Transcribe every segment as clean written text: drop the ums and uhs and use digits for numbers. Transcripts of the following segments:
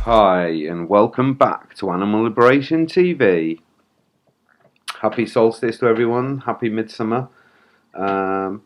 Hi, and welcome back to Animal Liberation TV. Happy solstice to everyone. Happy midsummer. Um,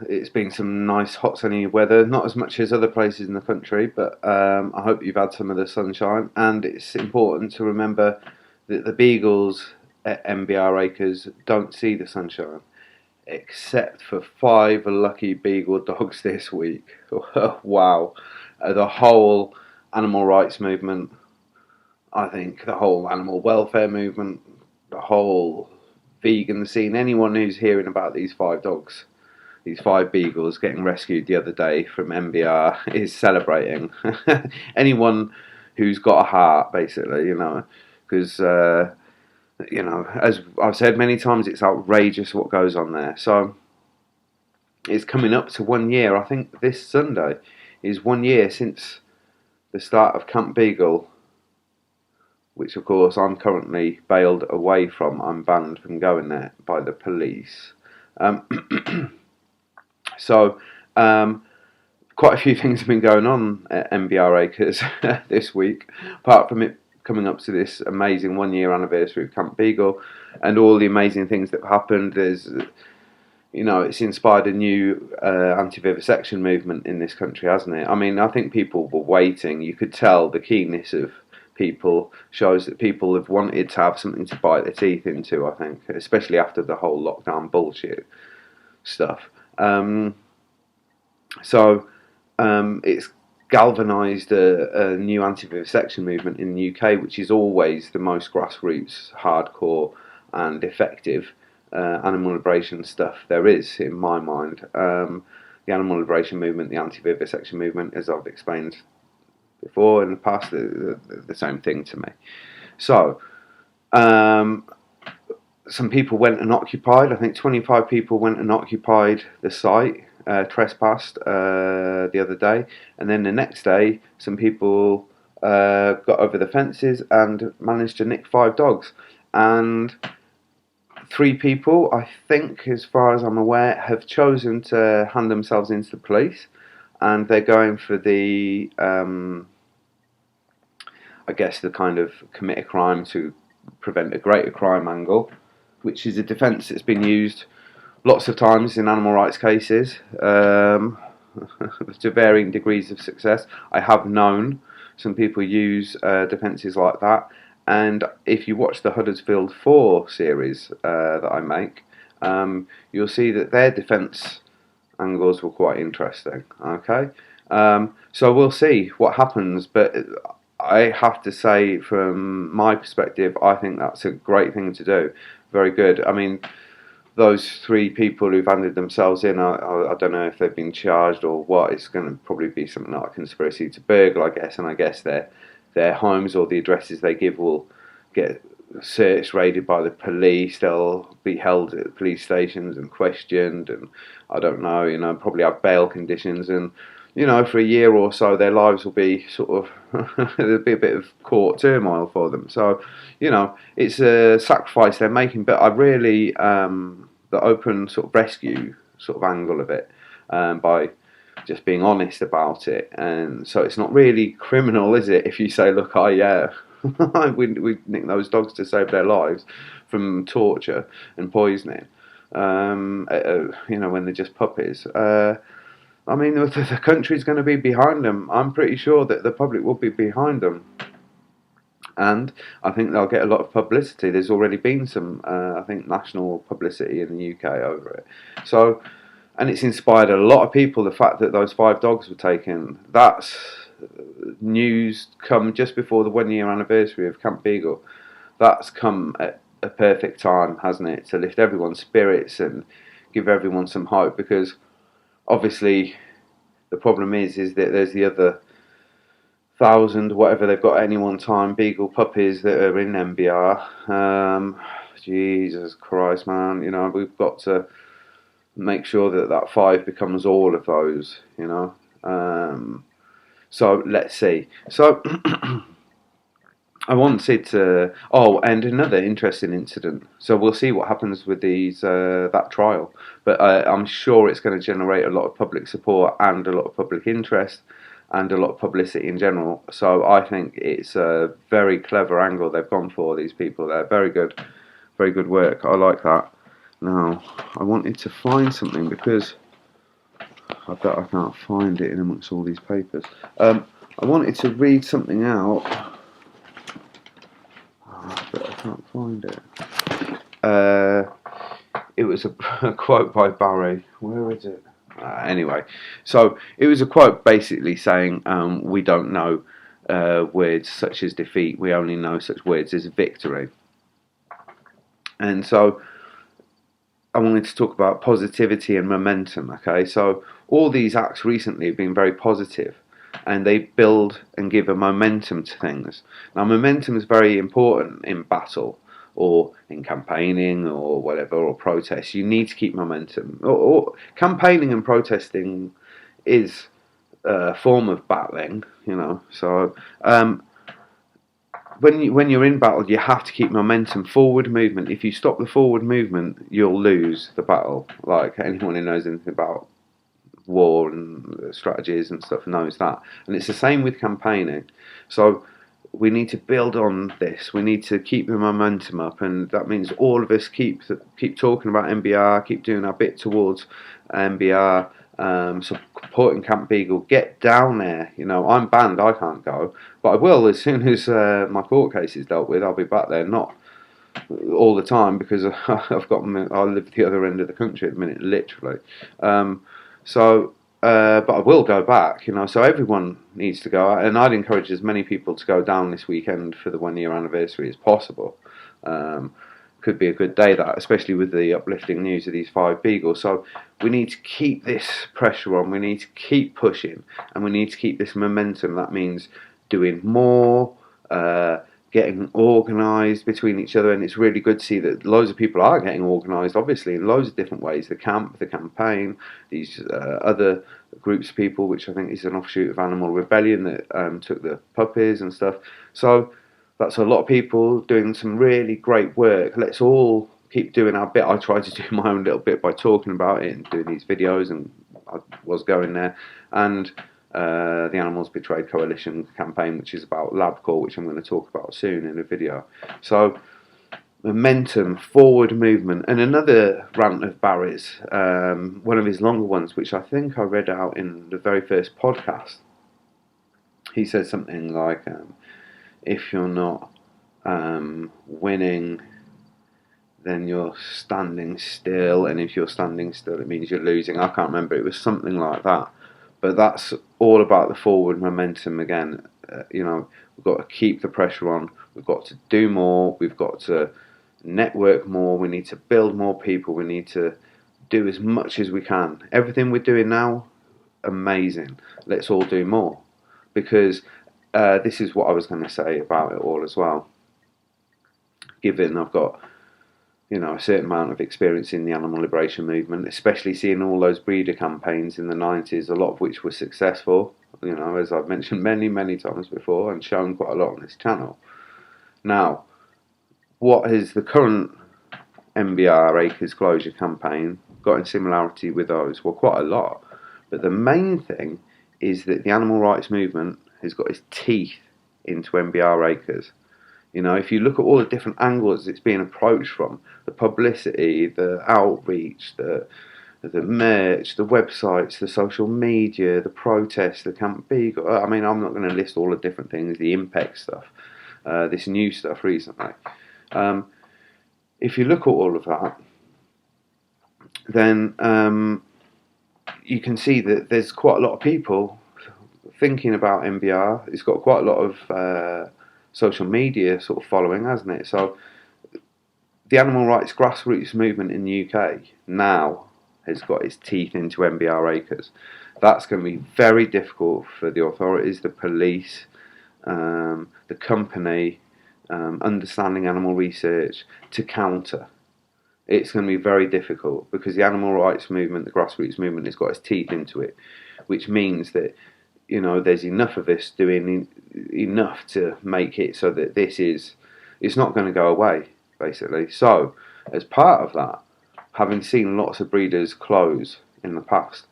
it's been some nice hot sunny weather, not as much as other places in the country, but I hope you've had some of the sunshine. And it's important to remember that the Beagles at MBR Acres don't see the sunshine, except for 5 lucky Beagle dogs this week. Wow. The whole animal rights movement, I think the whole animal welfare movement, the whole vegan scene, anyone who's hearing about these 5 dogs, these 5 beagles getting rescued the other day from MBR is celebrating. Anyone who's got a heart, basically, because, as I've said many times, it's outrageous what goes on there. So it's coming up to 1 year. I think this Sunday is 1 year since the start of Camp Beagle, which of course I'm currently bailed away from. I'm banned from going there by the police. So quite a few things have been going on at MBR Acres this week, apart from it coming up to this amazing 1 year anniversary of Camp Beagle and all the amazing things that have happened. There's, it's inspired a new anti-vivisection movement in this country, hasn't it? I mean, I think people were waiting. You could tell the keenness of people shows that people have wanted to have something to bite their teeth into, I think, especially after the whole lockdown bullshit stuff. It's galvanised a new anti-vivisection movement in the UK, which is always the most grassroots, hardcore and effective animal liberation stuff there is, in my mind. The animal liberation movement, the anti-vivisection movement, as I've explained before in the past, the same thing to me. So, some people went and occupied, I think 25 people went and occupied the site, trespassed the other day, and then the next day some people got over the fences and managed to nick 5 dogs. And 3 people, I think, as far as I'm aware, have chosen to hand themselves into the police, and they're going for the, I guess, the kind of commit a crime to prevent a greater crime angle, which is a defence that's been used lots of times in animal rights cases, to varying degrees of success. I have known some people use defences like that, and if you watch the Huddersfield 4 series that I make, you'll see that their defence angles were quite interesting. Okay, so we'll see what happens, but I have to say, from my perspective, I think that's a great thing to do. Very good. I mean, those 3 people who've handed themselves in, I don't know if they've been charged or what. It's going to probably be something like a conspiracy to burgle, I guess, and I guess their homes or the addresses they give will get searched, raided by the police. They'll be held at police stations and questioned, and I don't know, probably have bail conditions, and for a year or so their lives will be sort of there'll be a bit of court turmoil for them. So it's a sacrifice they're making, but I really the open sort of rescue sort of angle of it, by just being honest about it. And so it's not really criminal, is it, if you say, look, we nicked those dogs to save their lives from torture and poisoning, when they're just puppies. I mean, the country's going to be behind them. I'm pretty sure that the public will be behind them. And I think they'll get a lot of publicity. There's already been some, I think, national publicity in the UK over it. So, and it's inspired a lot of people, the fact that those 5 dogs were taken. That's news come just before the 1 year anniversary of Camp Beagle. That's come at a perfect time, hasn't it, to lift everyone's spirits and give everyone some hope, because obviously the problem is that there's the other 1,000, whatever they've got at any one time, Beagle puppies that are in MBR. Jesus Christ, man, we've got to make sure that 5 becomes all of those, so let's see. So I wanted to. Oh, and another interesting incident. So we'll see what happens with that trial. But I'm sure it's going to generate a lot of public support and a lot of public interest. and a lot of publicity in general. So I think it's a very clever angle they've gone for, these people. They're very good work. I like that. Now, I wanted to find something because I bet I can't find it in amongst all these papers. I wanted to read something out, but I can't find it. It was a quote by Barry. Where is it? Anyway, so it was a quote basically saying, we don't know words such as defeat, we only know such words as victory. And so I wanted to talk about positivity and momentum. Okay, so all these acts recently have been very positive, and they build and give a momentum to things. Now, momentum is very important in battle or in campaigning or whatever, or protests. You need to keep momentum. Or campaigning and protesting is a form of battling, you know. So when you're in battle, you have to keep momentum, forward movement. If you stop the forward movement, you'll lose the battle. Like anyone who knows anything about war and strategies and stuff knows that. And it's the same with campaigning. So we need to build on this. We need to keep the momentum up, and that means all of us keep talking about MBR, keep doing our bit towards MBR, supporting Camp Beagle. Get down there. You know, I'm banned, I can't go, but I will as soon as my court case is dealt with. I'll be back there, not all the time because I live at the other end of the country at the minute, literally. But I will go back, you know, so everyone needs to go out, and I'd encourage as many people to go down this weekend for the 1 year anniversary as possible. Could be a good day, that, especially with the uplifting news of these 5 Beagles. So we need to keep this pressure on, we need to keep pushing, and we need to keep this momentum. That means doing more, getting organised between each other, and it's really good to see that loads of people are getting organised, obviously, in loads of different ways. The camp, the campaign, these other groups of people, which I think is an offshoot of Animal Rebellion that took the puppies and stuff. So that's a lot of people doing some really great work. Let's all keep doing our bit. I try to do my own little bit by talking about it and doing these videos, and I was going there. And the Animals Betrayed Coalition campaign, which is about LabCorp, which I'm going to talk about soon in a video. So momentum, forward movement. And another rant of Barry's, one of his longer ones, which I think I read out in the very first podcast. He said something like, if you're not winning, then you're standing still, and if you're standing still, it means you're losing. I can't remember, it was something like that. But that's all about the forward momentum again. You know, we've got to keep the pressure on. We've got to do more. We've got to network more. We need to build more people. We need to do as much as we can. Everything we're doing now, amazing. Let's all do more. Because this is what I was going to say about it all as well. Given I've got, you know, a certain amount of experience in the animal liberation movement, especially seeing all those breeder campaigns in the 90s, a lot of which were successful, you know, as I've mentioned many times before and shown quite a lot on this channel. Now, what has the current MBR Acres closure campaign got in similarity with those? Well, quite a lot. But the main thing is that the animal rights movement has got its teeth into MBR Acres. You know, if you look at all the different angles it's being approached from, the publicity, the outreach, the merch, the websites, the social media, the protests, the Camp Beagle. I mean, I'm not going to list all the different things, the impact stuff, this new stuff recently. If you look at all of that, then you can see that there's quite a lot of people thinking about MBR. It's got quite a lot of social media sort of following, hasn't it? So the animal rights grassroots movement in the UK now has got its teeth into MBR Acres. That's going to be very difficult for the authorities, the police, the company, understanding animal research to counter. It's going to be very difficult because the animal rights movement, the grassroots movement, has got its teeth into it, which means that, you know, there's enough of us doing enough to make it so that it's not going to go away, basically. So, as part of that, having seen lots of breeders close in the past,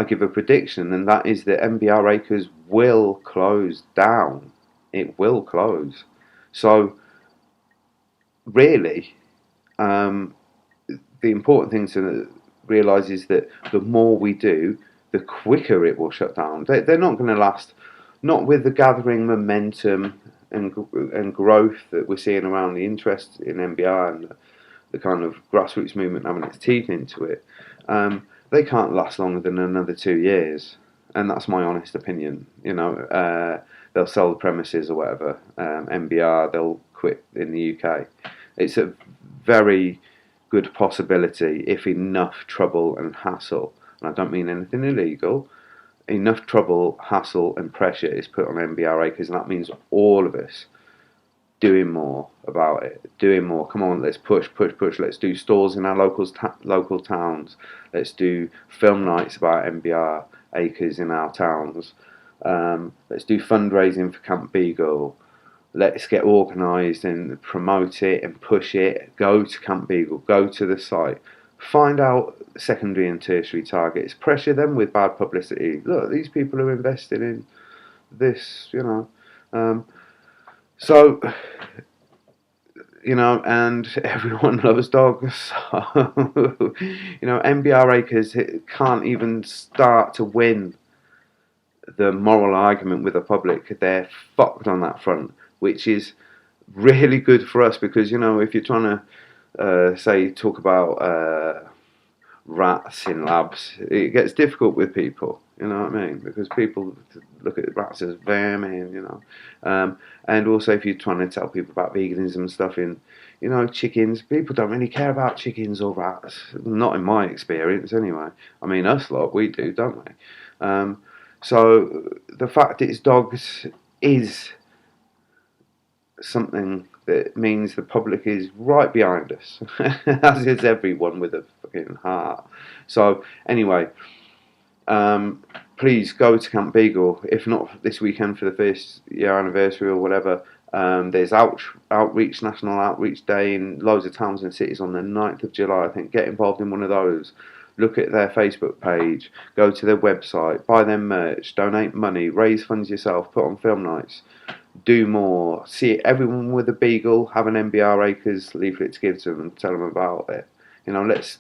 I give a prediction, and that is that MBR acres will close down. It will close. So really, the important thing to realise is that the more we do, the quicker it will shut down. They're not going to last, not with the gathering momentum and growth that we're seeing around the interest in MBR and the kind of grassroots movement having its teeth into it. They can't last longer than another 2 years, and that's my honest opinion. They'll sell the premises or whatever. MBR, they'll quit in the UK. It's a very good possibility if enough trouble and hassle, and I don't mean anything illegal, enough trouble, hassle and pressure is put on MBR acres, and that means all of us doing more about it, doing more. Come on, let's push. Let's do stores in our local towns. Let's do film nights about MBR acres in our towns. Let's do fundraising for Camp Beagle. Let's get organised and promote it and push it. Go to Camp Beagle, go to the site, find out secondary and tertiary targets, pressure them with bad publicity. Look, these people are invested in this, so, and everyone loves dogs. So, MBR acres can't even start to win the moral argument with the public. They're fucked on that front, which is really good for us because, if you're trying to, talk about rats in labs, it gets difficult with people, you know what I mean? Because people look at rats as vermin, and also if you're trying to tell people about veganism and stuff in, chickens, people don't really care about chickens or rats, not in my experience anyway. I mean, us lot, we do, don't we? So the fact it's dogs is something that means the public is right behind us, as is everyone with a fucking heart. So anyway, please go to Camp Beagle, if not this weekend for the first year anniversary or whatever. There's National Outreach Day in loads of towns and cities on the 9th of July, I think. Get involved in one of those. Look at their Facebook page, go to their website, buy their merch, donate money, raise funds yourself, put on film nights, do more. See everyone with a beagle have an MBR acres leaflet to give to them and tell them about it.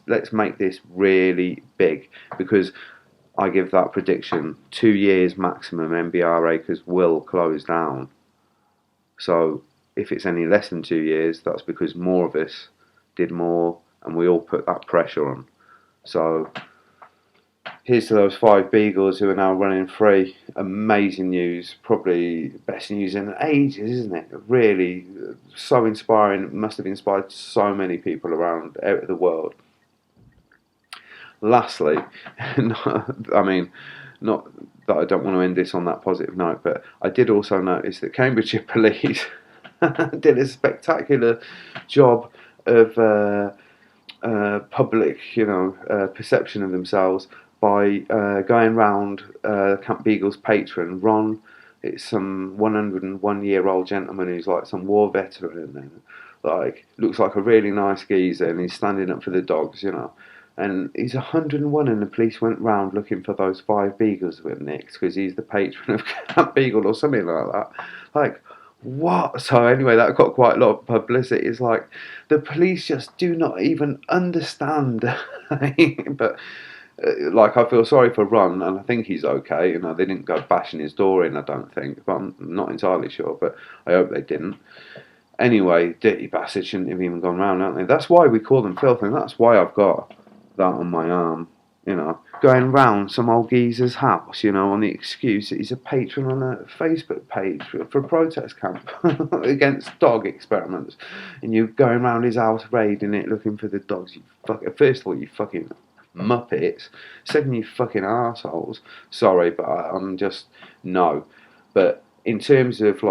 Let's make this really big, because I give that prediction, 2 years maximum MBR acres will close down. So if it's any less than 2 years, that's because more of us did more and we all put that pressure on. So here's to those 5 beagles who are now running free. Amazing news, probably best news in ages, isn't it? Really, so inspiring. Must have inspired so many people around the world. Lastly, I mean, not that I don't want to end this on that positive note, but I did also notice that Cambridgeshire Police did a spectacular job of public, perception of themselves by going round Camp Beagle's patron, Ron. It's some 101-year-old gentleman who's like some war veteran and looks like a really nice geezer, and he's standing up for the dogs, And he's 101, and the police went round looking for those 5 beagles that were nicked because he's the patron of Camp Beagle or something like that. What? So anyway, that got quite a lot of publicity. It's like the police just do not even understand. But I feel sorry for Ron, and I think he's okay. They didn't go bashing his door in, I don't think, but I'm not entirely sure. But I hope they didn't. Anyway, dirty bastards shouldn't have even gone round, aren't they? That's why we call them filth, and that's why I've got that on my arm. Going round some old geezer's house, on the excuse that he's a patron on a Facebook page for a protest camp against dog experiments, and you're going round his house raiding it, looking for the dogs. First of all, you fucking muppets. Second, you fucking arseholes. Sorry, but I'm just no. But in terms of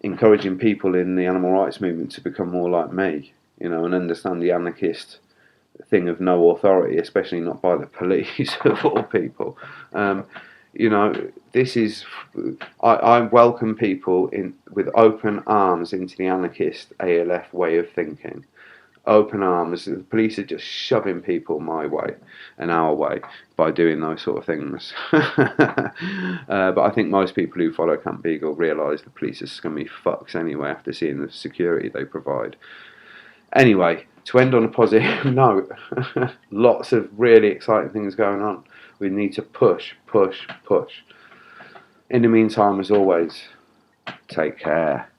encouraging people in the animal rights movement to become more like me, and understand the anarchist thing of no authority, especially not by the police of all people. This is I welcome people with open arms into the anarchist ALF way of thinking. open arms. The police are just shoving people my way and our way by doing those sort of things. But I think most people who follow Camp Beagle realise the police are scummy fucks anyway after seeing the security they provide. Anyway, to end on a positive note, lots of really exciting things going on. We need to push, push, push. In the meantime, as always, take care.